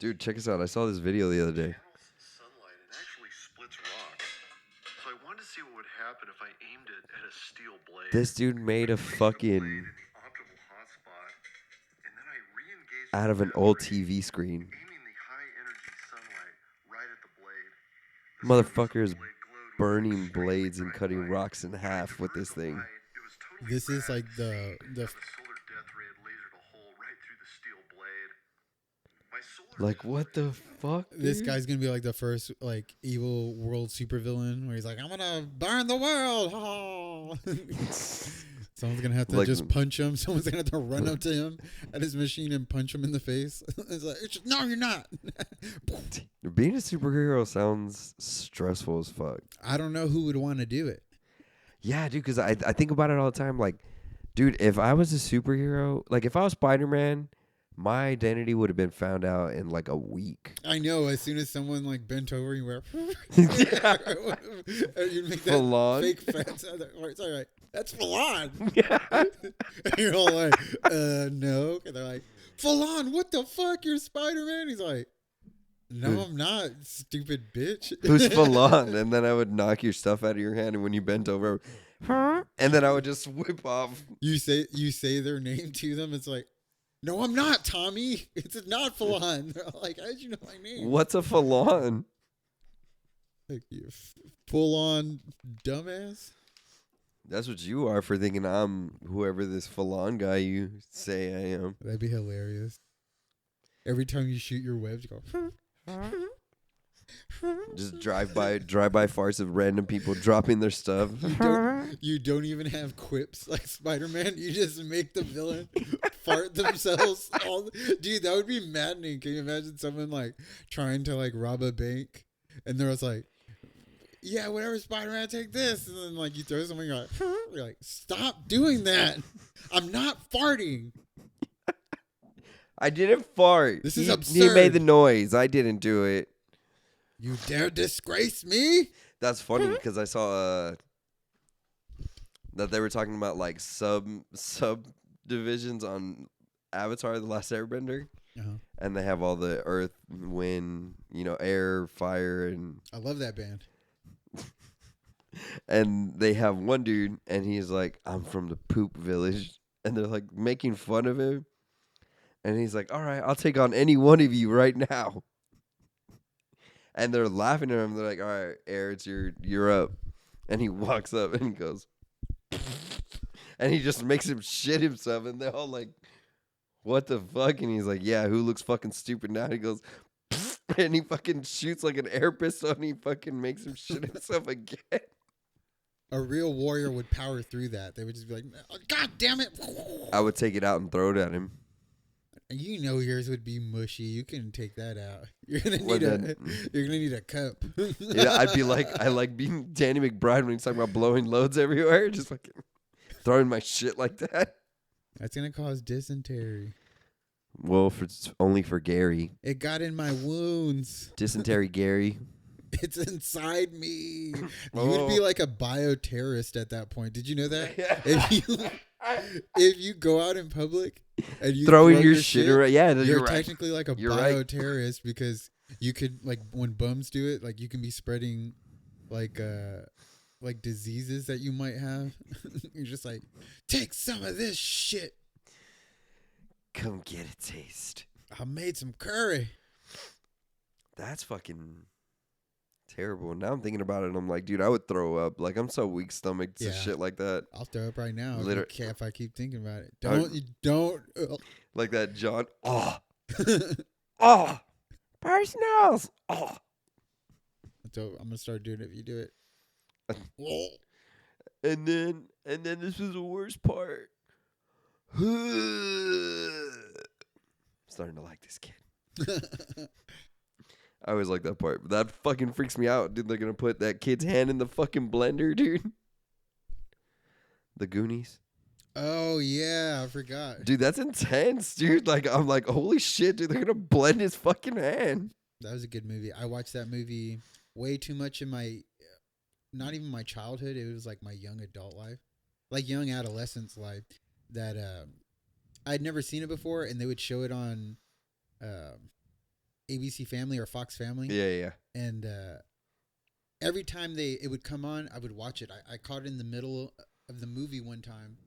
Dude, check this out. I saw this video the other day. Sunlight and actually splits rock. So I wanted to see what would happen if I aimed it at a steel blade. This dude made a Placed the blade fucking in the optimal hotspot, and then I re-engaged out the of an test old ray, TV screen. aiming the high-energy sunlight right at the blade. The surface of Motherfucker is the blade glowed with burning extremely blades and bright cutting light. rocks in When I half with diverted this the thing. light, it was totally This is rad like to see the how the solar death ray had lasered a hole right through the steel blade. My solar Like, what the fuck? this dude? guy's gonna be like the first like evil world supervillain where he's like, I'm gonna burn the world. Oh. Someone's gonna have to Like- just punch him. Someone's gonna have to run up to him at his machine and punch him in the face. It's like, no, you're not. Being a superhero sounds stressful as fuck. I don't know who would want to do it. Yeah, dude, because I think about it all the time. Like, dude, if I was a superhero, like if I was Spider-Man, my identity would have been found out in like a week. I know. As soon as someone like bent over, you were, Yeah. you'd make that Full on. fake fence. It's all right. That's full on. Yeah. And you're all like, no. And they're like, full on. What the fuck? You're Spider-Man. He's like, no, I'm not. Stupid bitch. Who's full on? And then I would knock your stuff out of your hand, and when you bent over, and then I would just whip off. You say their name to them. It's like, no, I'm not, Tommy. It's not full on. They're all like, how did you know my name? What's a full on? Like, you full on dumbass. That's what you are for thinking I'm whoever this full on guy you say I am. That'd be hilarious. Every time you shoot your webs, you go. Just drive by farts of random people dropping their stuff. You don't even have quips like Spider-Man. You just make the villain fart themselves. Dude, that would be maddening. Can you imagine someone like trying to like rob a bank, and they're just like, "Yeah, whatever, Spider-Man, take this," and then like you throw something, you're like, "Stop doing that! I'm not farting." I didn't fart. This is He absurd. made the noise. I didn't do it. You dare disgrace me? That's funny because I saw that they were talking about like subdivisions on Avatar: The Last Airbender, and they have all the earth, wind, air, fire, and I love that band. and they have one dude, and he's like, "I'm from the poop village," and they're like making fun of him, and he's like, "All right, I'll take on any one of you right now." And they're laughing at him. They're like, "All right, Air, it's you're up." And he walks up and he goes, and he just makes him shit himself. And they're all like, "What the fuck?" And he's like, "Yeah, who looks fucking stupid now?" And he goes, and he fucking shoots like an air pistol, and he fucking makes him shit himself again. A real warrior would power through that. They would just be like, "God damn it!" I would take it out and throw it at him. You know yours would be mushy. You can take that out. You're gonna Well, need then- you're gonna need a cup. Yeah, I'd be like, I like being Danny McBride when he's talking about blowing loads everywhere, just fucking throwing my shit like that. That's gonna cause dysentery. Well, only for Gary. It got in my wounds. Dysentery Gary. It's inside me. You Oh. would be like a bioterrorist at that point. Did you know that? Yeah. If you go out in public and you Throwing throw your shit around. Yeah, you're you're right. technically like a You're right. bioterrorist because you could like when bums do it, like you can be spreading like diseases that you might have. You're just like, take some of this shit. Come get a taste. I made some curry. That's fucking terrible. Now I'm thinking about it and I'm like, dude, I would throw up. Like, I'm so weak stomached to Yeah. shit like that. I'll throw up right now if I keep thinking about it. Don't. Like that John. Oh. Oh. Personals. Oh. So I'm gonna start doing it if you do it. And then this was the worst part. Starting to like this kid. I always like that part. But that fucking freaks me out, dude. They're gonna put that kid's hand in the fucking blender, dude. The Goonies. Oh yeah, I forgot. Dude, that's intense, dude. Like, I'm like, holy shit, dude. They're gonna blend his fucking hand. That was a good movie. I watched that movie way too much in my, not even my childhood. It was like my young adult life, like young adolescence life. That I'd never seen it before, and they would show it on ABC Family or Fox Family, Yeah, yeah. and every time it would come on, I would watch it. I caught it in the middle of the movie one time,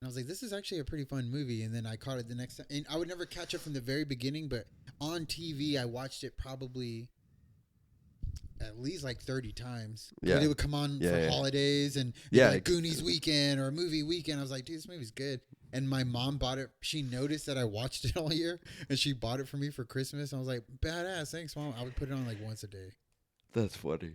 and I was like, "This is actually a pretty fun movie." And then I caught it the next time, and I would never catch it from the very beginning, but on TV, I watched it probably at least like 30 times. Yeah. But it would come on Yeah, for yeah. holidays and Yeah, like Goonies weekend or a movie weekend. I was like, dude, this movie's good. And my mom bought it. She noticed that I watched it all year and she bought it for me for Christmas. I was like, badass. Thanks, Mom. I would put it on like once a day. That's funny.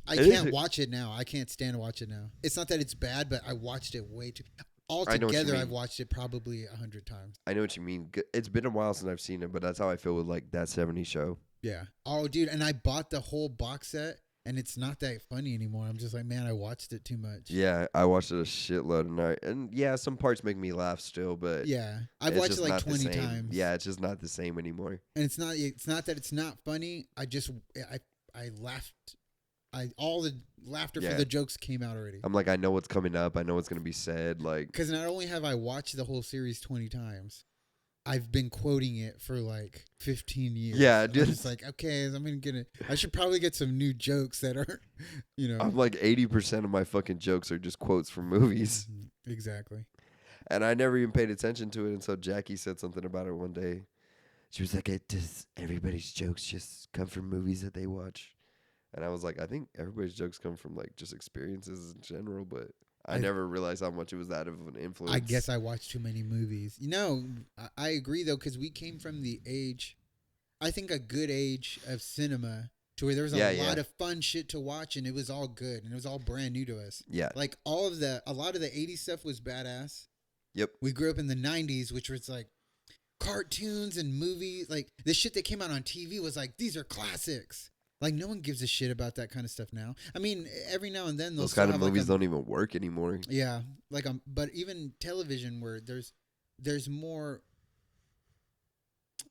I It can't is- watch it now. I can't stand to watch it now. It's not that it's bad, but I watched it way too. I know what you Altogether, mean. I've watched it probably 100 times. I know what you mean. It's been a while since I've seen it, but that's how I feel with like that 70s show. Yeah. Oh, dude. And I bought the whole box set and it's not that funny anymore. I'm just like, man, I watched it too much. Yeah, I watched it a shitload and yeah, some parts make me laugh still, but Yeah. I've it's watched it just like not the 20 same. times. Yeah, it's just not the same anymore. And it's not that it's not funny. I laughed. All the laughter Yeah. for the jokes came out already. I'm like, I know what's coming up. I know what's gonna be said. Like, Because not only have I watched the whole series 20 times, I've been quoting it for like 15 years. Yeah, And dude. I'm just like, okay, I'm gonna get it. I should probably get some new jokes that are, I'm like 80% of my fucking jokes are just quotes from movies, Mhm, exactly. and I never even paid attention to it until Jackie said something about it one day. She was like, "Does everybody's jokes just come from movies that they watch?" And I was like, "I think everybody's jokes come from like just experiences in general, but I never realized how much it was that of an influence." I guess I watched too many movies. I agree though, because we came from the age, I think a good age of cinema to where there was a Yeah, lot yeah. of fun shit to watch and it was all good and it was all brand new to us. Yeah. Like a lot of the 80s stuff was badass. Yep. We grew up in the 90s, which was like cartoons and movies. Like the shit that came out on TV was like, these are classics. Like no one gives a shit about that kind of stuff now. I mean, every now and then they'll Those still kind of have, like, movies don't even work anymore. yeah, like but even television where there's more.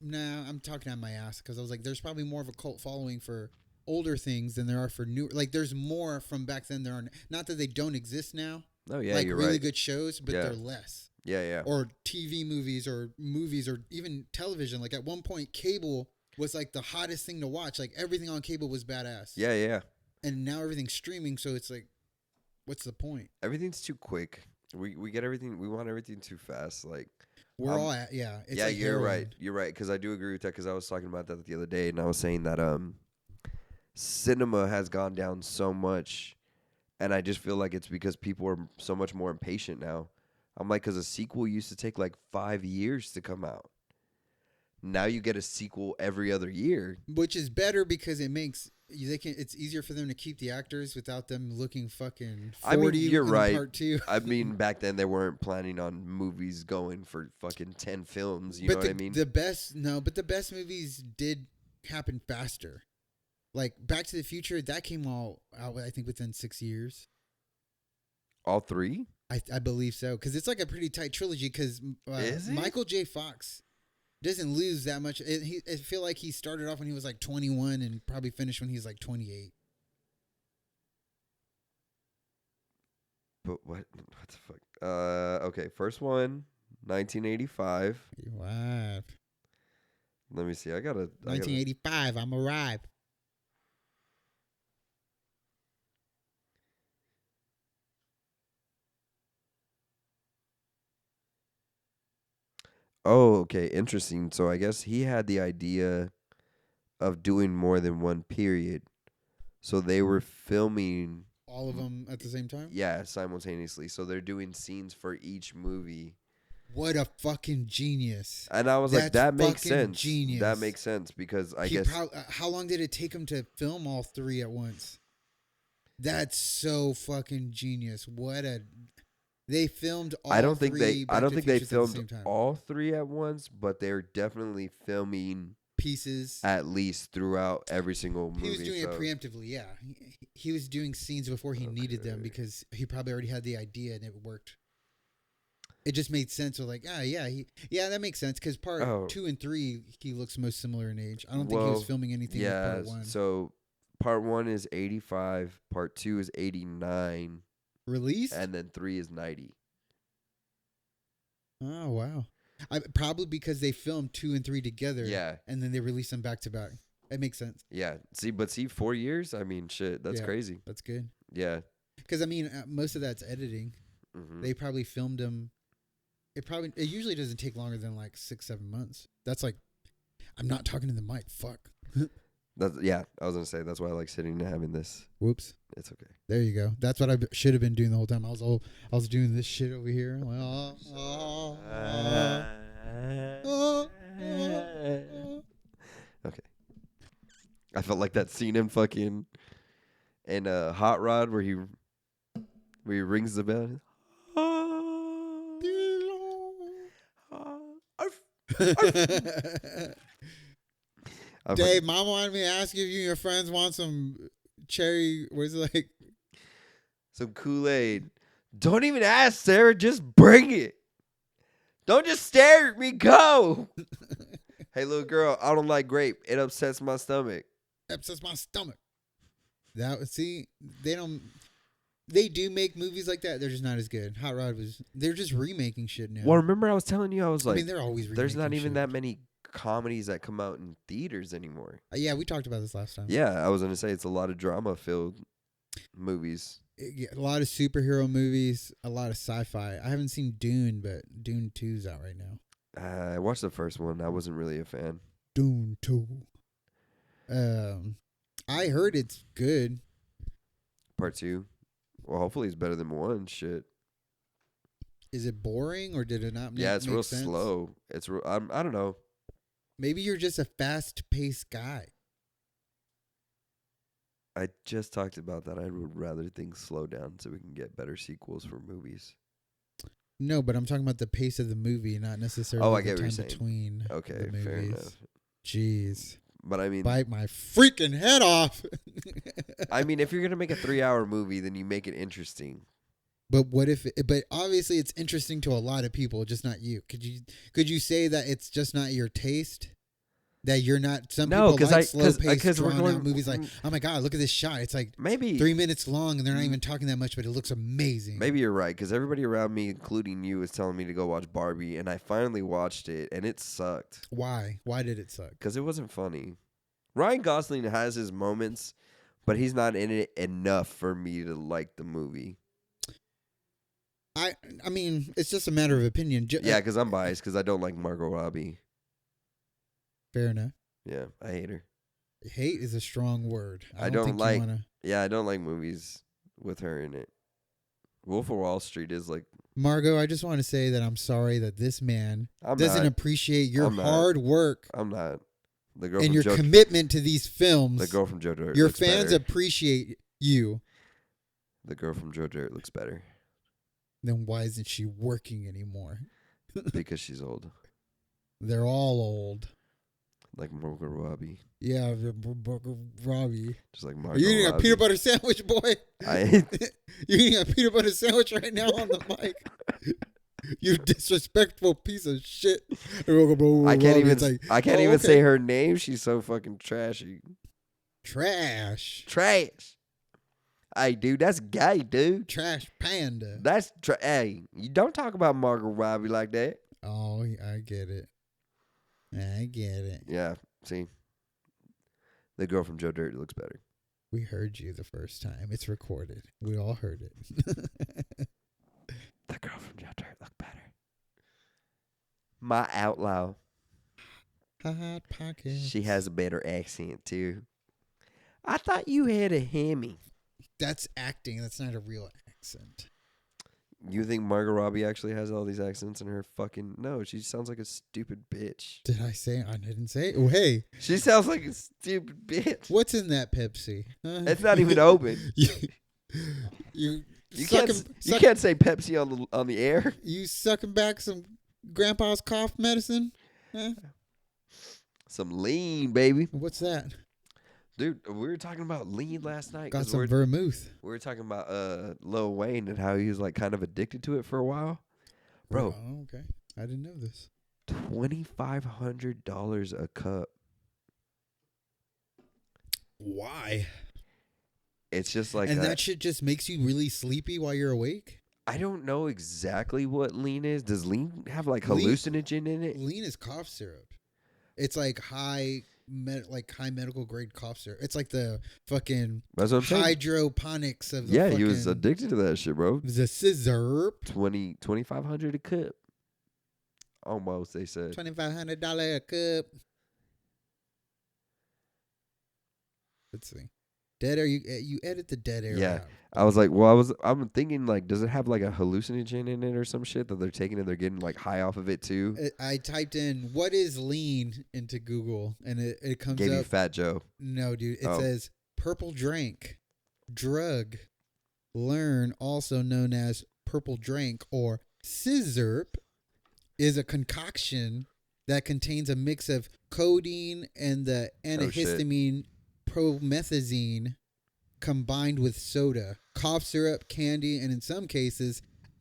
Nah, I'm talking out my ass because I was like, there's probably more of a cult following for older things than there are for new. Like there's more from back then. There are not that they don't exist now. Oh yeah, like you're really right. good shows, but Yeah. they're less. Yeah, yeah. Or TV movies or even television. Like at one point, cable was like the hottest thing to watch. Like everything on cable was badass. Yeah, yeah. And now everything's streaming, so it's like, what's the point? Everything's too quick. We get everything. We want everything too fast. Like, We're all at It's yeah, like you're heroin. right. You're right. Because I do agree with that. Because I was talking about that the other day, and I was saying that cinema has gone down so much, and I just feel like it's because people are so much more impatient now. I'm like, because a sequel used to take like 5 years to come out. Now you get a sequel every other year. Which is better because it makes it's easier for them to keep the actors without them looking fucking 40. I mean, you're in the right. Part 2. I mean, back then they weren't planning on movies going for fucking 10 films. You know what I mean? The best movies did happen faster. Like Back to the Future, that came all out I think within 6 years. All three? I believe so because it's like a pretty tight trilogy. Because Is it? Michael J. Fox doesn't lose that much. I feel like he started off when he was like 21 and probably finished when he was like 28. But what the fuck? Okay, first one, 1985. Wow. Let me see. I gotta 1985. I'm arrived. Oh, okay, interesting. So I guess he had the idea of doing more than one period. So they were filming, All of them at the same time. yeah, simultaneously. So they're doing scenes for each movie. What a fucking genius! And I was like, That's that makes fucking sense. genius. That makes sense because I guess How long did it take him to film all three at once? That's so fucking genius. They filmed all I don't think three I Back don't to think the they Futures at the same filmed time. all three at once, but they're definitely filming Pieces. at least throughout every single movie. He was doing so. it preemptively, yeah. He was doing scenes before he needed them Okay. because he probably already had the idea and it worked. It just made sense. So like, that makes sense because part Oh. 2 and 3 he looks most similar in age. I don't think he Well, was filming anything Yeah, with part 1. so part 1 is 85, part 2 is 89, Released? and then 3 is 90. Oh wow. Probably because they filmed 2 and 3 together. Yeah. And then they released them back to back. That makes sense. Yeah. See, 4 years? I mean, shit, that's Yeah. crazy. That's good. Yeah. Because I mean, most of that's editing. Mm-hmm. They probably filmed them. It usually doesn't take longer than like 6-7 months. That's like, I'm not talking to the mic. Fuck. Yeah, I was gonna say that's why I like sitting and having this. Whoops. It's okay. There you go. That's what I should have been doing the whole time. I was doing this shit over here. Like, Okay. I felt like that scene in fucking Hot Rod where he rings the bell. Dave, Mom wanted me to ask you if you and your friends want some cherry. What is it like? Some Kool-Aid. Don't even ask, Sarah. Just bring it. Don't just stare at me. Go. Hey, little girl, I don't like grape. It upsets my stomach. Upsets my stomach. They do make movies like that. They're just not as good. Hot Rod they're just remaking shit now. Well, remember I was telling you, I was like, I mean, they're always remaking there's not even shit. that many comedies that come out in theaters anymore. Yeah, we talked about this last time. Yeah, I was going to say it's a lot of drama-filled movies. A lot of superhero movies, a lot of sci-fi. I haven't seen Dune, but Dune 2's out right now. I watched the first one. I wasn't really a fan. Dune 2. I heard it's good. Part 2. Well, hopefully it's better than 1. Shit. Is it boring or did it not make Yeah, it's make real sense? slow. It's real. I don't know. Maybe you're just a fast-paced guy. I just talked about that. I would rather things slow down so we can get better sequels for movies. No, but I'm talking about the pace of the movie, not necessarily Oh, I the get what time you're saying. between Okay, the movies. fair enough. Jeez. But I mean, Bite my freaking head off. if you're gonna make a 3-hour movie, then you make it interesting. But but obviously it's interesting to a lot of people, just not you. Could you say that it's just not your taste? That you're not. Some No, people like slow paced, we're drawn going out movies. Like, oh my god, look at this shot. It's like maybe 3 minutes long, and they're not even talking that much, but it looks amazing. Maybe you're right, because everybody around me, including you, is telling me to go watch Barbie, and I finally watched it, and it sucked. Why? Why did it suck? Because it wasn't funny. Ryan Gosling has his moments, but he's not in it enough for me to like the movie. I mean, it's just a matter of opinion. Yeah, because I'm biased, because I don't like Margot Robbie. Fair enough. Yeah, I hate her. Hate is a strong word. I don't like movies with her in it. Wolf of Wall Street is like... Margot, I just want to say that I'm sorry that this man I'm doesn't not. appreciate your I'm not. hard work I'm not. The girl and from your commitment to these films. The girl from Joe Dirt Your looks fans better. appreciate you. The girl from Joe Dirt looks better. Then why isn't she working anymore? Because she's old. They're all old. Like Margot Robbie. Yeah, Robbie. Just like Are Margot you eating Robbie. a peanut butter sandwich, boy? I You eating a peanut butter sandwich right now on the mic? You disrespectful piece of shit. I can't even. It's like, I can't oh, even okay. say her name. She's so fucking trashy. Trash. Trash. Hey, dude, that's gay, dude. Trash panda. That's hey, you don't talk about Margot Robbie like that. Oh, I get it. I get it. Yeah, see, the girl from Joe Dirt looks better. We heard you the first time. It's recorded. We all heard it. The girl from Joe Dirt looked better. My outlaw. Hot pocket. She has a better accent too. I thought you had a Hemi. That's acting. That's not a real accent. You think Margot Robbie actually has all these accents in her fucking... No, she sounds like a stupid bitch. Did I say? I didn't say. Oh, hey. She sounds like a stupid bitch. What's in that Pepsi? Huh? It's not even open. you You sucking, can't say Pepsi on the air. You sucking back some grandpa's cough medicine? Huh? Some lean, baby. What's that? Dude, we were talking about lean last night. Got some vermouth. We were talking about Lil Wayne and how he was like kind of addicted to it for a while. Bro. Oh, okay. I didn't know this. $2,500 a cup. Why? It's just like and that shit just makes you really sleepy while you're awake? I don't know exactly what lean is. Does lean have like Lean- hallucinogen in it? Lean is cough syrup. It's like high medical grade cough syrup. It's like the fucking That's what I'm saying. hydroponics of the Yeah, fucking. he was addicted to that shit, bro. The scissor. 2,500 a cup. Almost, they said. $2,500 a cup. Let's see. Dead air. You edit the dead air. Yeah. out. I was like, well, I'm thinking like, does it have like a hallucinogen in it or some shit that they're taking and they're getting like high off of it too? I typed in what is lean into Google and it comes Gave up. you Fat Joe. No, dude. It Oh. says purple drink, drug, learn, also known as purple drink or scissorp, is a concoction that contains a mix of codeine and the antihistamine promethazine combined with soda, cough syrup, candy, and in some cases,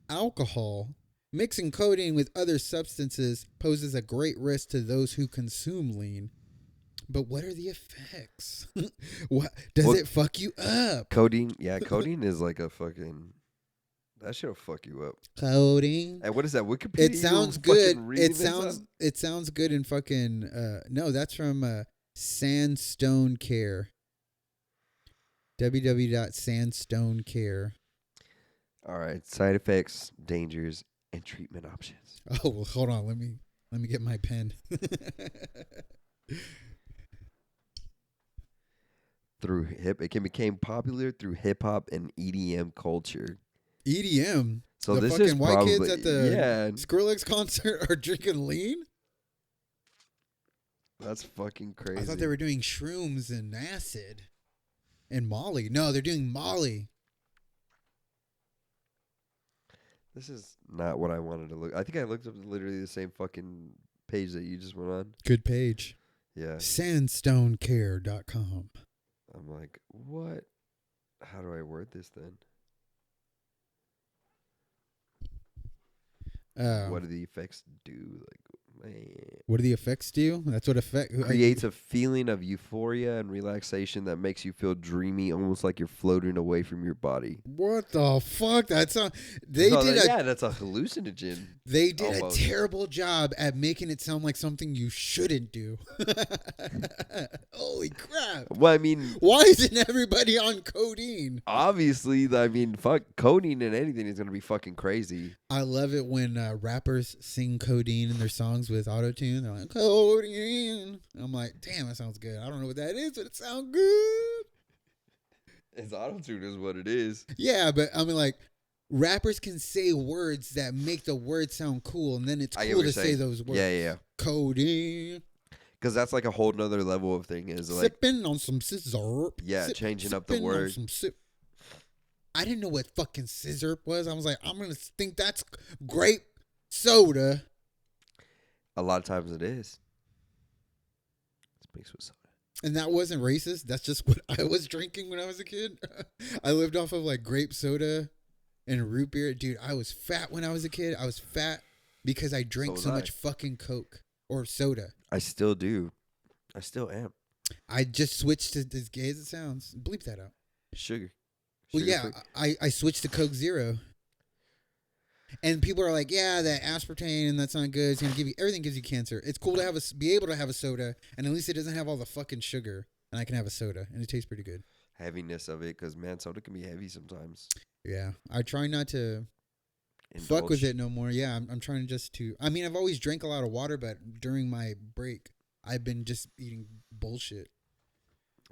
alcohol. Mixing codeine with other substances poses a great risk to those who consume lean. But what are the effects? What does Well, it fuck you up? Codeine. Yeah, codeine is like a fucking. That shit'll fuck you up. Codeine. Hey, what is that? Wikipedia? It You sounds fucking good. reading It this sounds up? it sounds good in fucking no, that's from Sandstone Care. www.sandstonecare. All right. Side effects, dangers, and treatment options. Oh, well, hold on. Let me get my pen. It can become popular through hip hop and EDM culture. EDM. So The this fucking is white probably kids at the yeah. Skrillex concert are drinking lean? That's fucking crazy. I thought they were doing shrooms and acid and Molly. No, they're doing Molly. This is not what I wanted to look. I think I looked up literally the same fucking page that you just went on. Good page. Yeah. Sandstonecare.com. I'm like, what? How do I word this then? What do the effects do? Like, man. What do the effects do? That's what effect Creates a feeling of euphoria and relaxation that makes you feel dreamy, almost like you're floating away from your body. What the fuck? That's So yeah, that's a hallucinogen. they did almost. a terrible job at making it sound like something you shouldn't do. Holy crap. Well, I mean, Why isn't everybody on codeine? obviously, I mean, fuck, codeine and anything is gonna be fucking crazy. I love it when rappers sing codeine in their songs with autotune. They're like, codeine. I'm like, damn, that sounds good. I don't know what that is, but it sounds good. It's autotune is what it is. Yeah, but I mean, like, rappers can say words that make the word sound cool, and then it's I get cool what to you're say saying. those words. Yeah. Codeine. Because that's like a whole nother level of thing. Is like, Sipping on some scissor. Yeah, changing up the sipping on word. some I didn't know what fucking scissor was. I was like, I'm going to think that's grape soda. a lot of times it is. It's mixed with soda. And that wasn't racist. That's just what I was drinking when I was a kid. I lived off of like grape soda and root beer. Dude, I was fat when I was a kid. I was fat because I drank So so was I. much fucking Coke or soda. I still do. I still am. I just switched to as gay as it sounds. Bleep that out. Sugar. Well, yeah, Sugar-free. I switched to Coke Zero. And people are like, yeah, that aspartame, that's not good. It's gonna give you everything gives you cancer. It's cool to be able to have a soda, and at least it doesn't have all the fucking sugar, and I can have a soda, and it tastes pretty good. Heaviness of it, because man, soda can be heavy sometimes. Yeah, I try not to fuck with Indulge. it no more. Yeah, I'm trying just to. I mean, I've always drank a lot of water, but during my break, I've been just eating bullshit.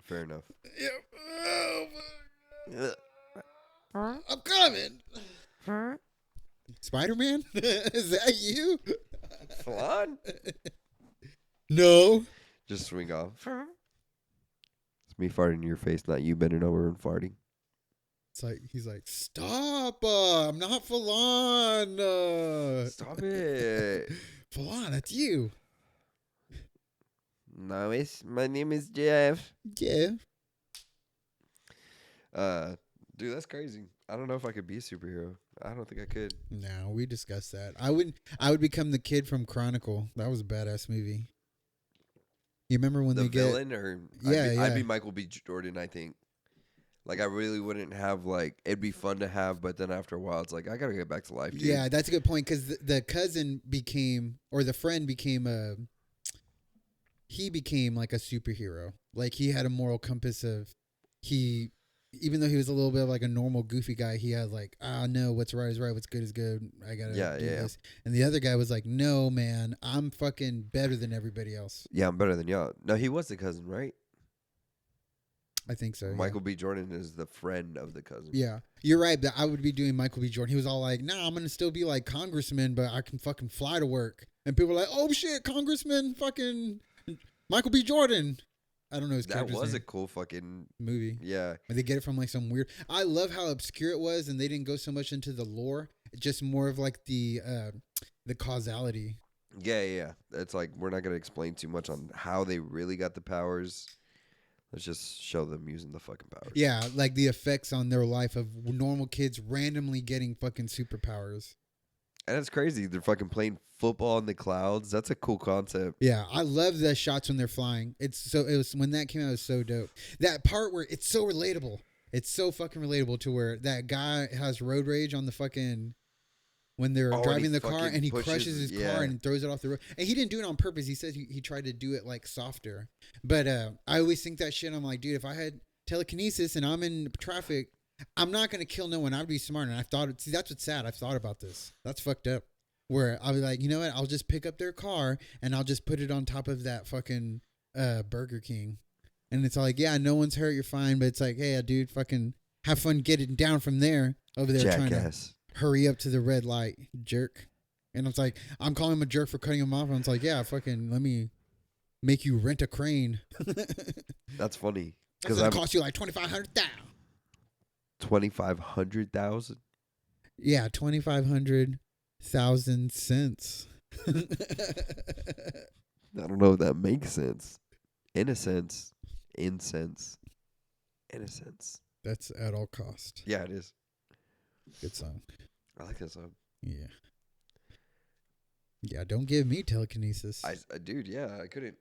Fair enough. Yeah. Oh, Ugh. I'm coming. Spider-Man? Is that you? Flan? No. Just swing off. It's me farting in your face, not you bending over and farting. It's like he's like, stop! I'm not Falon. Stop it. Falon, that's you. No, my name is Jeff. Yeah. Dude, that's crazy. I don't know if I could be a superhero. I don't think I could. No, we discussed that. I would become the kid from Chronicle. That was a badass movie. You remember when The they villain, or Yeah, I'd yeah. be Michael B. Jordan, I think. Like I really wouldn't have like it'd be fun to have, but then after a while it's like I gotta get back to life, dude. Yeah, that's a good point because the cousin became, or the friend became he became like a superhero. Like he had a moral compass of he, even though he was a little bit of like a normal goofy guy, he had like, no, what's right is right, what's good is good. I gotta do this. And the other guy was like, no, man, I'm fucking better than everybody else. Yeah, I'm better than y'all. No, he was the cousin, right? I think so. Michael B. Jordan is the friend of the cousin. Yeah, you're right. That I would be doing Michael B. Jordan. He was all like, "Nah, I'm gonna still be like congressman, but I can fucking fly to work." And people were like, "Oh shit, congressman, fucking Michael B. Jordan." I don't know his That character's was name. a cool fucking Movie. yeah. And they get it from like some weird. I love how obscure it was, and they didn't go so much into the lore. Just more of like the causality. Yeah. It's like we're not gonna explain too much on how they really got the powers. Let's just show them using the fucking powers. Yeah, like the effects on their life of normal kids randomly getting fucking superpowers. And it's crazy. They're fucking playing football in the clouds. That's a cool concept. Yeah, I love the shots when they're flying. It was when that came out, it was so dope. That part where it's so relatable. It's so fucking relatable to where that guy has road rage on the fucking when they're driving the car and he crushes his car and throws it off the road. And he didn't do it on purpose. He said he tried to do it like softer. But I always think that shit. I'm like, dude, if I had telekinesis and I'm in traffic, I'm not gonna kill no one. I'd be smart. And I thought, see, that's what's sad. I've thought about this. That's fucked up. Where I'll be like, you know what? I'll just pick up their car and I'll just put it on top of that fucking Burger King. And it's like, yeah, no one's hurt. You're fine. But it's like, hey, dude, fucking have fun getting down from there over there trying to hurry up to the red light, jerk. And it's like, I'm calling him a jerk for cutting him off. And it's like, yeah, fucking let me make you rent a crane. That's funny. Because it's going to cost you like $2,500. 2,500,000? Yeah, 2,500,000 cents. I don't know if that makes sense. In a sense. That's at all cost. Yeah, it is. Good song. I like that song. Yeah. Yeah, don't give me telekinesis. Dude, yeah, I couldn't.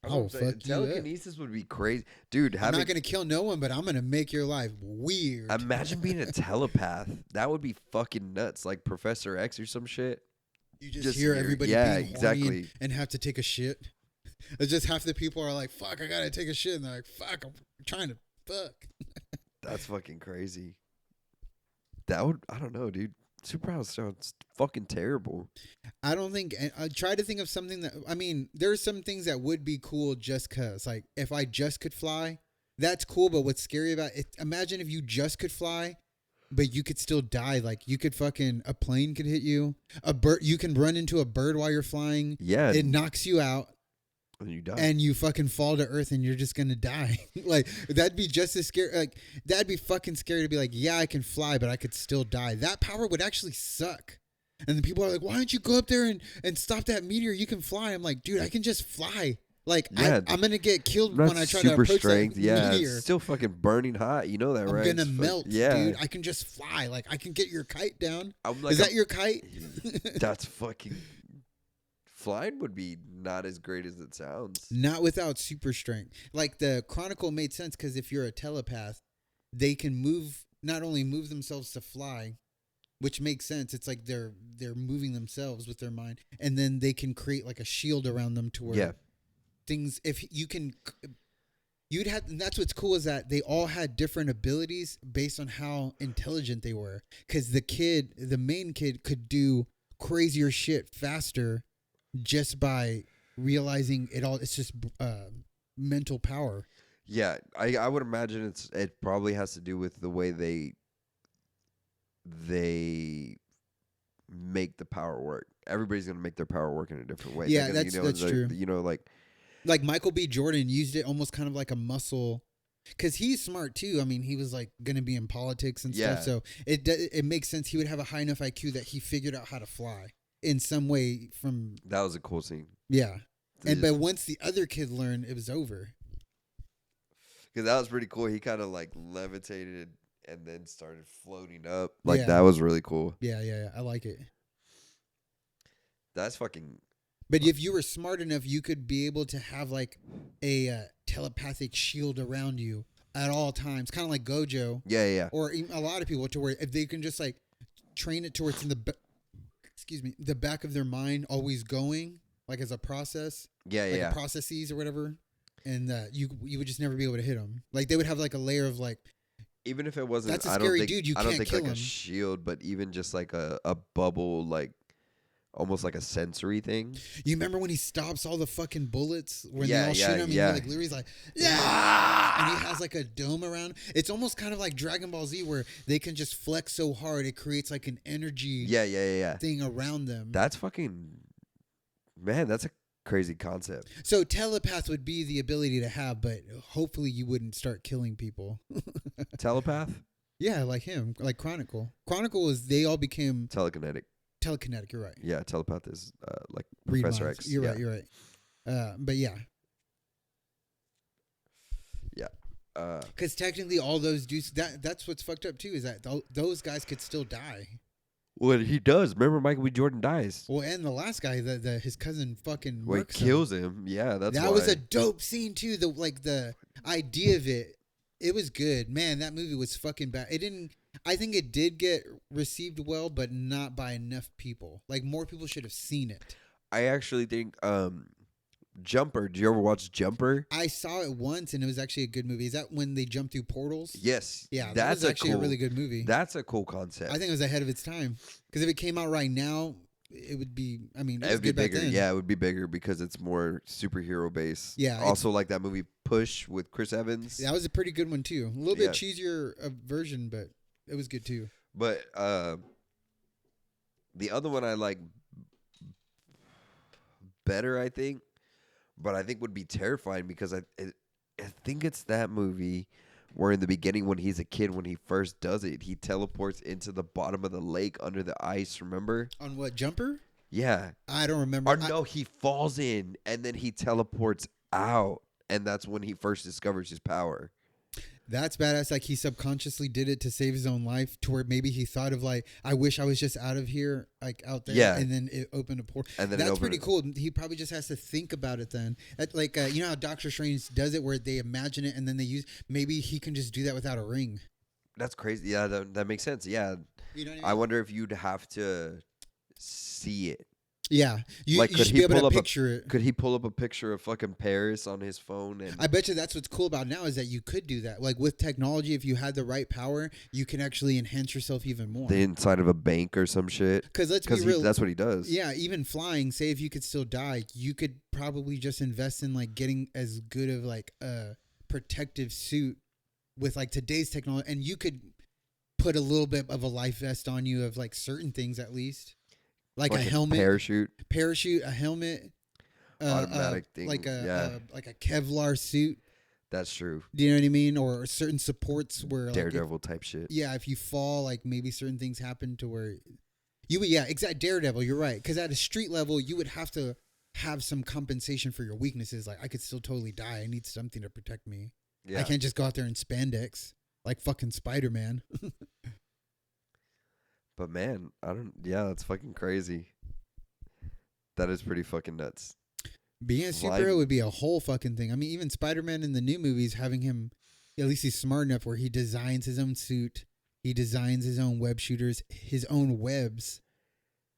Oh, fuck you. Telekinesis would be crazy. Dude, I'm not going to kill no one, but I'm going to make your life weird. Imagine being a telepath. That would be fucking nuts. Like Professor X or some shit. You just hear everybody being horny and have to take a shit. It's just half the people are like, fuck, I got to take a shit. And they're like, fuck, I'm trying to fuck. That's fucking crazy. That would, I don't know, dude. Superpower sounds fucking terrible. I don't think, I try to think of something that, I mean, there's some things that would be cool just because. Like, if I just could fly, that's cool. But what's scary about it, imagine if you just could fly, but you could still die. Like, you could fucking, a plane could hit you. A bird, you can run into a bird while you're flying. Yeah. It knocks you out. And you die. And you fucking fall to earth and you're just gonna die. Like, that'd be just as scary. Like, that'd be fucking scary to be like, yeah, I can fly, but I could still die. That power would actually suck. And the people are like, why don't you go up there and stop that meteor? You can fly. I'm like, dude, I can just fly. Like, yeah, I'm gonna get killed when I try to approach strength. that meteor. It's still fucking burning hot. You know that, right? I'm gonna melt, dude. I can just fly. Like, I can get your kite down. Is that your kite? That's fucking... Flying would be not as great as it sounds. Not without super strength. Like, the Chronicle made sense because if you're a telepath, they can not only move themselves to fly, which makes sense. It's like they're moving themselves with their mind, and then they can create like a shield around them to where things. If you can, you'd have. And that's what's cool is that they all had different abilities based on how intelligent they were. Because the main kid, could do crazier shit faster. Just by realizing it all, it's just mental power. Yeah, I would imagine it probably has to do with the way they make the power work. Everybody's gonna make their power work in a different way. Yeah, that's true. You know, like Michael B. Jordan used it almost kind of like a muscle, because he's smart too. I mean, he was like gonna be in politics and stuff, so it makes sense. He would have a high enough IQ that he figured out how to fly. In some way from... That was a cool scene. Yeah. But once the other kid learned, it was over. Because that was pretty cool. He kind of like levitated and then started floating up. Like, that was really cool. Yeah. I like it. That's fucking... But if you were smart enough, you could be able to have like a telepathic shield around you at all times, kind of like Gojo, Yeah, yeah, or even a lot of people, to where if they can just like train it to where it's in excuse me, the back of their mind, always going, like as a process, yeah, like a yeah. processes or whatever, and you would just never be able to hit them. Like they would have like a layer of like, Even if it wasn't, that's a scary dude. You I don't can't think kill like a him. shield, but even just like a bubble, like almost like a sensory thing. You remember when he stops all the fucking bullets when they Yeah, all yeah, shoot him, and he yeah. like literally is like, yeah, and he has like a dome around. It's almost kind of like Dragon Ball Z, where they can just flex so hard it creates like an energy Yeah, yeah, yeah, yeah. thing around them. That's fucking man. That's a crazy concept. So telepath would be the ability to have, but hopefully you wouldn't start killing people. Telepath, Yeah, like him, like Chronicle. Chronicle is they all became telekinetic. telekinetic. You're right. Yeah, telepath is like Read Professor minds. X. You're yeah. right. You're right. But yeah, Yeah. because technically all those dudes, that's what's fucked up too, is that those guys could still die. Well, he does. Remember, Michael B. Jordan dies. Well, and the last guy, the his cousin fucking Well, he murks him. kills him. Yeah, that's That why. was a dope scene too. The idea of it was good. Man, that movie was fucking bad. It didn't. I think it did get received well, but not by enough people. Like more people should have seen it. I actually think Jumper. Did you ever watch Jumper? I saw it once, and it was actually a good movie. Is that when they jump through portals? Yes. Yeah, that that's was actually cool, a really good movie. That's a cool concept. I think it was ahead of its time. Because if it came out right now, it would be. I mean, it It was would be good back bigger. then. Yeah, it would be bigger because it's more superhero based. Yeah, Also, like that movie Push with Chris Evans. That was a pretty good one too. A little bit Yeah. cheesier version, but it was good too. But the other one I like better, I think, but I think would be terrifying because I think it's that movie where in the beginning when he's a kid, when he first does it, he teleports into the bottom of the lake under the ice. Remember? On what, Jumper? Yeah. I don't remember. Or no, he falls in and then he teleports out, and that's when he first discovers his power. That's badass. Like he subconsciously did it to save his own life, to where maybe he thought of like, I wish I was just out of here, like out there. Yeah. And then it opened a portal. And then that's pretty cool. He probably just has to think about it then. Like you know how Doctor Strange does it, where they imagine it and then they use. Maybe he can just do that without a ring. That's crazy. Yeah, that makes sense. Yeah. You know what I mean? I wonder if you'd have to see it. Yeah, you Like, should be able to picture it. Could he pull up a picture of fucking Paris on his phone? And I bet you that's what's cool about now is that you could do that. Like with technology, if you had the right power, you can actually enhance yourself even more. the inside of a bank or some shit. Because let's be real, That's what he does. yeah, even flying, say if you could still die, you could probably just invest in like getting as good of like a protective suit with like today's technology, and you could put a little bit of a life vest on you of like certain things at least, like a helmet, parachute, a helmet, automatic thing. like yeah, like a Kevlar suit. that's true. Do you know what I mean? Or certain supports where like Daredevil type shit. yeah, if you fall, like maybe certain things happen to where you would, yeah, exact Daredevil. You're right, because at a street level, you would have to have some compensation for your weaknesses. Like I could still totally die. I need something to protect me. Yeah. I can't just go out there in spandex like fucking Spider-Man. But man, I don't. Yeah, that's fucking crazy. That is pretty fucking nuts. Being a superhero would be a whole fucking thing. I mean, even Spider-Man in the new movies, having him, at least he's smart enough where he designs his own suit, he designs his own web shooters, his own webs,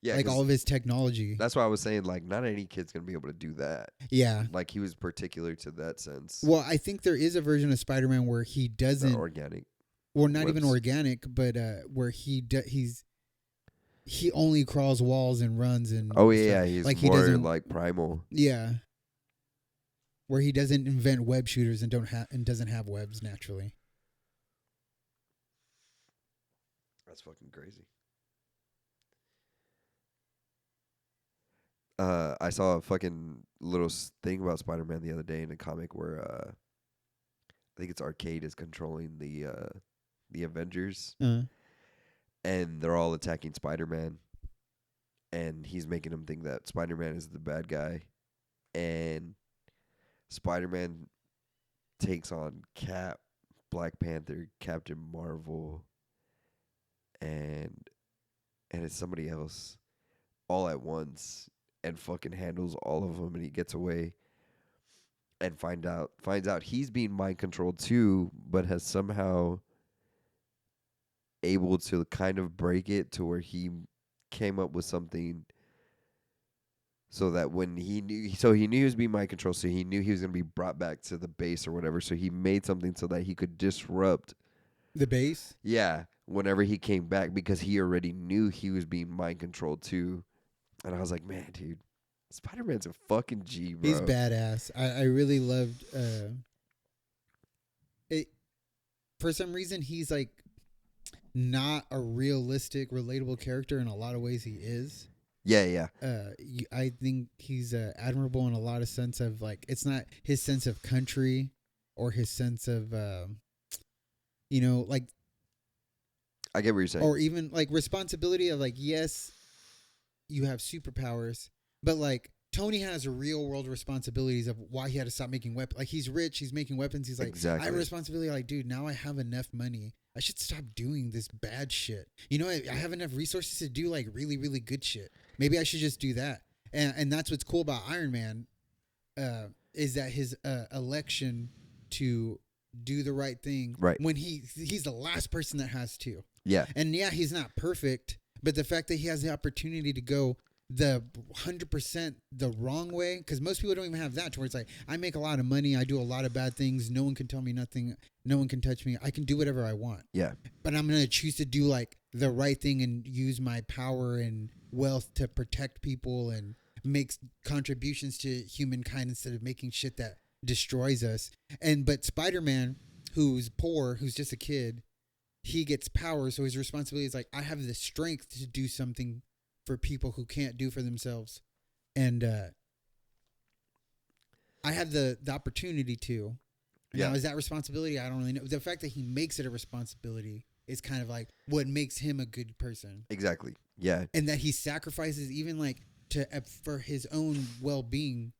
Yeah, like all of his technology. that's why I was saying, like, not any kid's gonna be able to do that. Yeah. Like, he was particular to that sense. Well, I think there is a version of Spider-Man where he doesn't, Organic. or not even webs. organic, but where he only crawls walls and runs and Oh stuff. yeah, he's like he more doesn't like primal. yeah, where he doesn't invent web shooters and doesn't have webs naturally. That's fucking crazy. I saw a fucking little thing about Spider-Man the other day in a comic where I think it's Arcade is controlling the Avengers, and they're all attacking Spider-Man, and he's making them think that Spider-Man is the bad guy, and Spider-Man takes on Cap, Black Panther, Captain Marvel, and it's somebody else all at once, and fucking handles all of them, and he gets away. and finds out he's being mind controlled too, but has somehow able to kind of break it to where he came up with something so that when he knew he was being mind controlled, so he knew he was going to be brought back to the base or whatever, so he made something so that he could disrupt, The base. yeah, whenever he came back, because he already knew he was being mind controlled too. And I was like, man, dude, Spider-Man's a fucking G, bro. He's badass. I really loved it. For some reason, he's like not a realistic, relatable character. In a lot of ways, he is. Yeah. I think he's admirable in a lot of sense of like, it's not his sense of country or his sense of, like, I get what you're saying. or even like responsibility of like, yes, you have superpowers, but like Tony has real world responsibilities of why he had to stop making weapons. Like, he's rich, he's making weapons. He's like, Exactly. I have a responsibility. Like, dude, now I have enough money. I should stop doing this bad shit. I have enough resources to do like really, really good shit. Maybe I should just do that. And that's what's cool about Iron Man, is that his election to do the right thing, Right. when he's the last person that has to. Yeah. And yeah, he's not perfect, but the fact that he has the opportunity to go the 100% the wrong way, because most people don't even have that, to where it's like, I make a lot of money, I do a lot of bad things, no one can tell me nothing, no one can touch me, I can do whatever I want. Yeah. But I'm going to choose to do like the right thing and use my power and wealth to protect people and make contributions to humankind instead of making shit that destroys us. But Spider-Man, who's poor, who's just a kid, he gets power, so his responsibility is like, I have the strength to do something for people who can't do for themselves, and I have the opportunity to. Yeah. Now, is that responsibility? I don't really know. The fact that he makes it a responsibility is kind of like what makes him a good person, Exactly. Yeah. and that he sacrifices even like to for his own well-being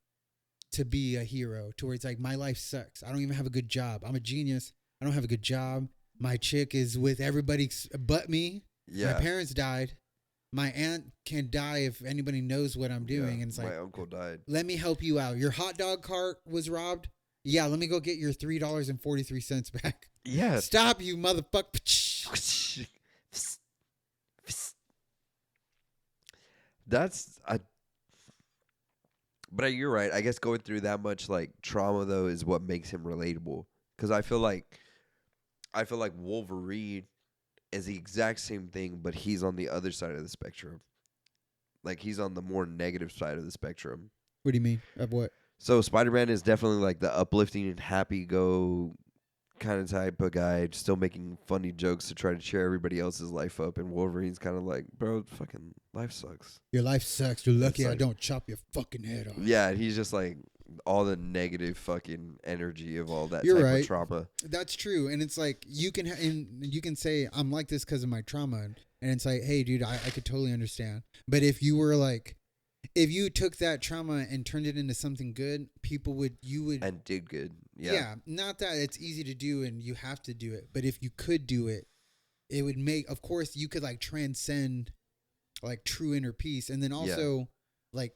to be a hero. To where it's like, my life sucks. I don't even have a good job. I'm a genius. I don't have a good job. My chick is with everybody but me. Yeah. My parents died. My aunt can die if anybody knows what I'm doing. Yeah, And it's like, my uncle died. let me help you out. Your hot dog cart was robbed. Yeah, let me go get your $3.43 back. Yeah. Stop, you motherfucker. But you're right. I guess going through that much like trauma though is what makes him relatable. Because I feel like Wolverine is the exact same thing, but he's on the other side of the spectrum. Like, he's on the more negative side of the spectrum. What do you mean? Of what? So Spider-Man is definitely like the uplifting and happy go kind of type of guy, still making funny jokes to try to cheer everybody else's life up. And Wolverine's kind of like, bro, fucking life sucks. Your life sucks. You're lucky It's I like- don't chop your fucking head off. Yeah, and he's just like all the negative fucking energy of all that You're type right. of trauma. That's true. And it's like, you can say, I'm like this because of my trauma. And it's like, hey, dude, I could totally understand. But if you were like, if you took that trauma and turned it into something good, you would. And did good. Yeah. Yeah. Not that it's easy to do and you have to do it. But if you could do it, it would make, of course, you could like transcend like true inner peace. And then also, like,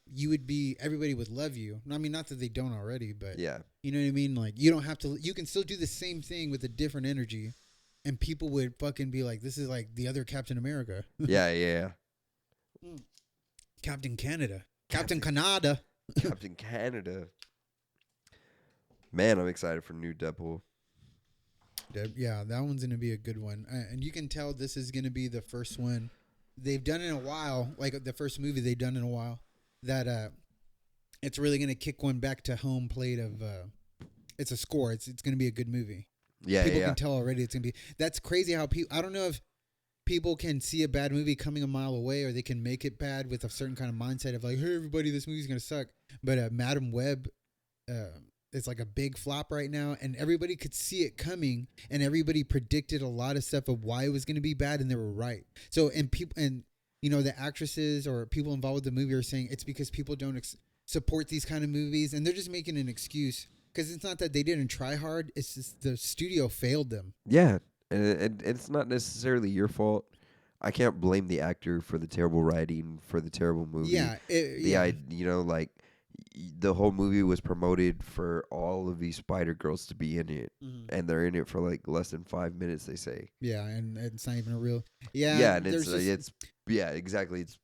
everybody would love you. I mean, not that they don't already, but Yeah. you know what I mean? Like, you don't have to, you can still do the same thing with a different energy. And people would fucking be like, this is like the other Captain America. Yeah. Captain Canada. Captain Canada. Captain Canada. Man, I'm excited for new Deadpool. Yeah, that one's going to be a good one. And you can tell this is going to be the first one they've done in a while, like the first movie they've done in a while, that it's really going to kick one back to home plate of, it's a score. It's going to be a good movie. Yeah, People yeah. can tell already it's going to be, that's crazy how people, I don't know if people can see a bad movie coming a mile away, or they can make it bad with a certain kind of mindset of like, hey, everybody, this movie's going to suck. But Madam Web, it's like a big flop right now, and everybody could see it coming, and everybody predicted a lot of stuff of why it was going to be bad, and they were right. So, and people, and you know, the actresses or people involved with the movie are saying it's because people don't support these kind of movies, and they're just making an excuse, because it's not that they didn't try hard, it's just the studio failed them. Yeah, and it's not necessarily your fault. I can't blame the actor for the terrible writing, for the terrible movie. Yeah, You know, like, the whole movie was promoted for all of these Spider Girls to be in it, and they're in it for like less than 5 minutes. They say. Yeah, and it's not even a real. Yeah, Yeah, and there's just. it's yeah, exactly. It's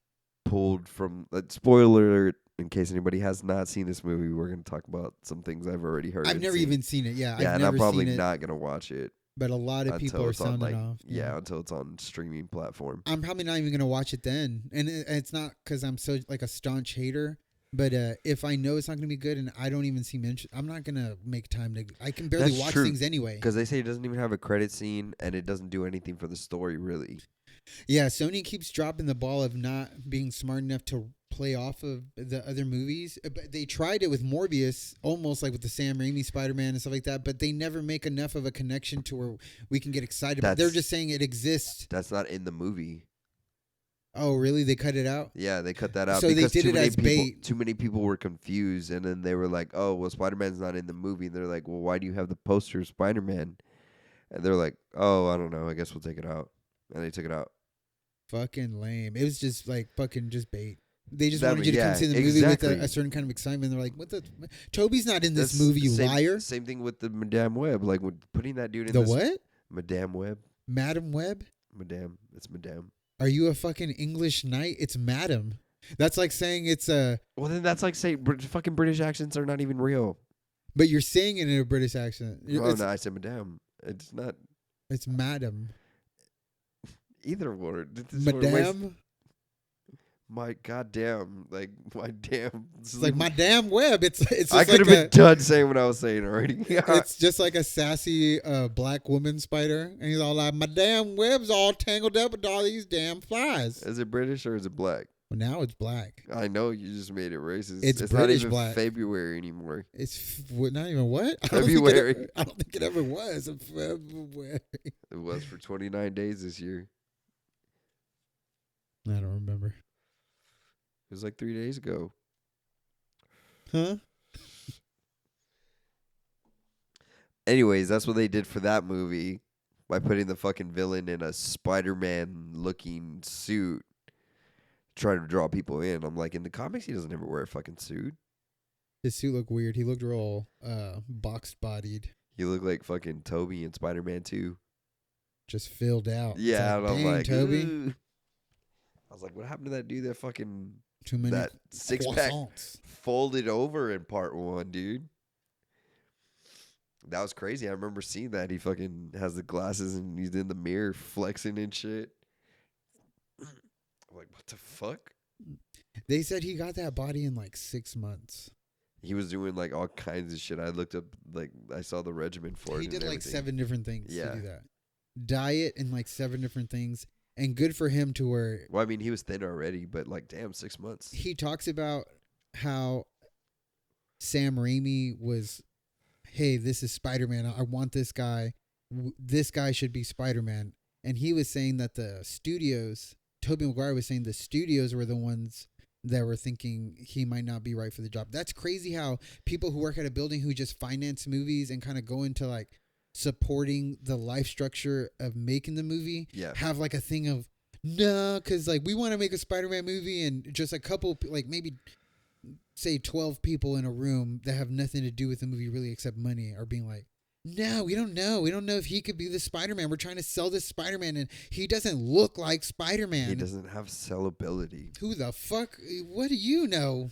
pulled from. Spoiler alert! In case anybody has not seen this movie, we're gonna talk about some things I've already heard. I've and never seen. even seen it. Yeah, Yeah, I've and I'm never probably seen it. not gonna watch it But a lot of people until are it's on sounding like off. until it's on streaming platform. I'm probably not even gonna watch it then, and it's not because I'm so like a staunch hater. But if I know it's not gonna be good and I don't even see mention, I'm not gonna make time to. I can barely That's watch true, things anyway. Because they say it doesn't even have a credit scene and it doesn't do anything for the story really. Yeah, Sony keeps dropping the ball of not being smart enough to play off of the other movies. But they tried it with Morbius, almost like with the Sam Raimi Spider-Man and stuff like that. But they never make enough of a connection to where we can get excited. But they're just saying it exists. That's not in the movie. Oh, really? They cut it out? Yeah, they cut that out So they because did it as bait. too many people were confused, and then they were like, "Oh, well, Spider-Man's not in the movie." And they're like, "Well, why do you have the poster of Spider-Man?" And they're like, "Oh, I don't know. I guess we'll take it out." And they took it out. Fucking lame. It was just like fucking just bait. They just That wanted was- you to come yeah, see the movie exactly. with a certain kind of excitement. They're like, "What the? Toby's not in this That's movie, you same, liar." Same thing with the Madame Web. Like with putting that dude in The this what? Madame Web. Madam Web? Madame. It's Madame. Are you a fucking English knight? It's Madam. That's like saying it's a. Well, then that's like saying fucking British accents are not even real. But you're saying it in a British accent. Oh, It's, no, I said Madame. It's not it's Madam. either word. This is what it was. Madam. My goddamn, like my damn. It's like my damn web. It's just I could have like been done saying what I was saying already. it's just like a sassy black woman spider, and he's all like, "My damn web's all tangled up with all these damn flies." Is it British or is it black? Well, now it's black. I know you just made it racist. It's not British even black. February anymore. It's not even what? February. I don't think it ever was. February. It was for 29 days this year. I don't remember. It was like 3 days ago. Huh? Anyways, that's what they did for that movie by putting the fucking villain in a Spider-Man looking suit, trying to draw people in. I'm like, in the comics, he doesn't ever wear a fucking suit. His suit looked weird. He looked real box bodied, He looked like fucking Toby in Spider-Man 2. just filled out. It's Yeah, like, and I'm dang, like, Toby. "Ugh." I was like, what happened to that dude that fucking Too many that six-pack croissants. folded over in part 1, dude? That was crazy. I remember seeing that. He fucking has the glasses and he's in the mirror flexing and shit. I'm like, what the fuck? They said he got that body in like 6 months. He was doing like all kinds of shit. I looked up, like, I saw the regimen for it. He and did like everything. 7 different things Yeah. to do that. Diet and like 7 different things. And good for him to where Well, I mean, he was thin already, but like, damn, 6 months. he talks about how Sam Raimi was, hey, this is Spider-Man. I want this guy. This guy should be Spider-Man. And he was saying that the studios, Tobey Maguire was saying the studios were the ones that were thinking he might not be right for the job. That's crazy how people who work at a building who just finance movies and kind of go into like supporting the life structure of making the movie have like a thing of, no, because like we want to make a Spider-Man movie and just a couple, like maybe say 12 people in a room that have nothing to do with the movie really except money are being like, no, we don't know. We don't know if he could be the Spider-Man. We're trying to sell this Spider-Man and he doesn't look like Spider-Man. He doesn't have sellability. Who the fuck? What do you know?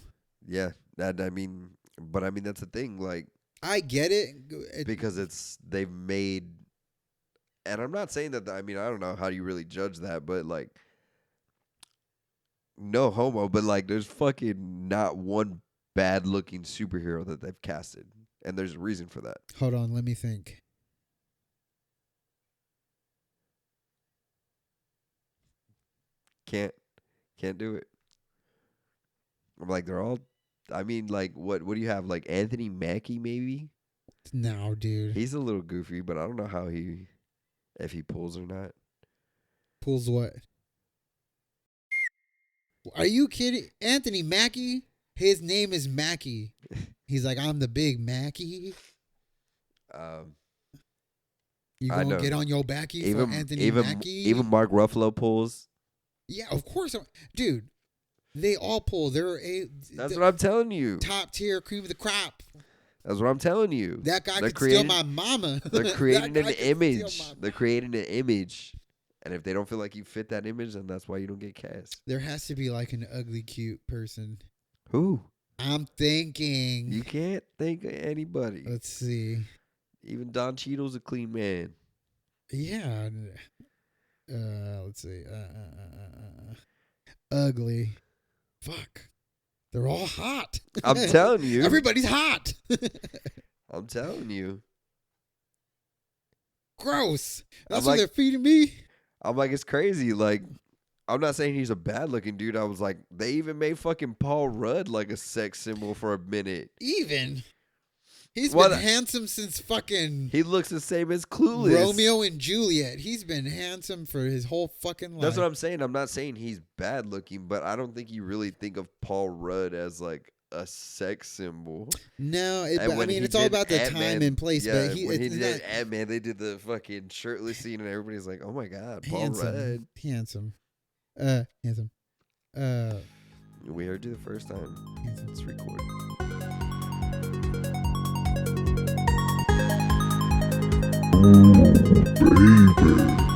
Yeah, that I mean, but I mean that's the thing. Like, I get it. because they've made, and I'm not saying that. I mean, I don't know how you really judge that, but like, no homo, but like, there's fucking not one bad looking superhero that they've casted, and there's a reason for that. Hold on, let me think. Can't do it. I'm like, they're all. I mean, like, what do you have? Like Anthony Mackie, maybe. No, dude. He's a little goofy, but I don't know if he pulls or not. Pulls what? Are you kidding? Anthony Mackie? His name is Mackie. He's like, I'm the big Mackie. You gonna get on your backy for Anthony Mackie? Even Mark Ruffalo pulls. Yeah, of course. Dude, They all pull. That's what I'm telling you. Top tier cream of the crop. That's what I'm telling you. That guy They're could steal creating- my mama. They're That creating guy an could steal image. my They're creating an image. And if they don't feel like you fit that image, then that's why you don't get cast. There has to be like an ugly, cute person. Who? I'm thinking. You can't think of anybody. Let's see. Even Don Cheadle's a clean man. Yeah. Let's see. Ugly. Fuck. They're all hot. I'm telling you. Everybody's hot. I'm telling you. Gross. That's I'm what like- they're feeding me. I'm like, it's crazy. Like, I'm not saying he's a bad looking dude. I was like, they even made fucking Paul Rudd like a sex symbol for a minute. Even. He's What been a- handsome since fucking He looks the same as Clueless. Romeo and Juliet. He's been handsome for his whole fucking life. That's what I'm saying. I'm not saying he's bad looking, but I don't think you really think of Paul Rudd as like a sex symbol. No, And I when mean he it's all did about the Ant-Man- time and place. Yeah, but when he it's did not Ant-Man, they did the fucking shirtless scene, and everybody's like, "Oh my god, Paul handsome. Rudd." Handsome. Handsome. We heard you the first time. Handsome. It's recorded. Ooh, baby.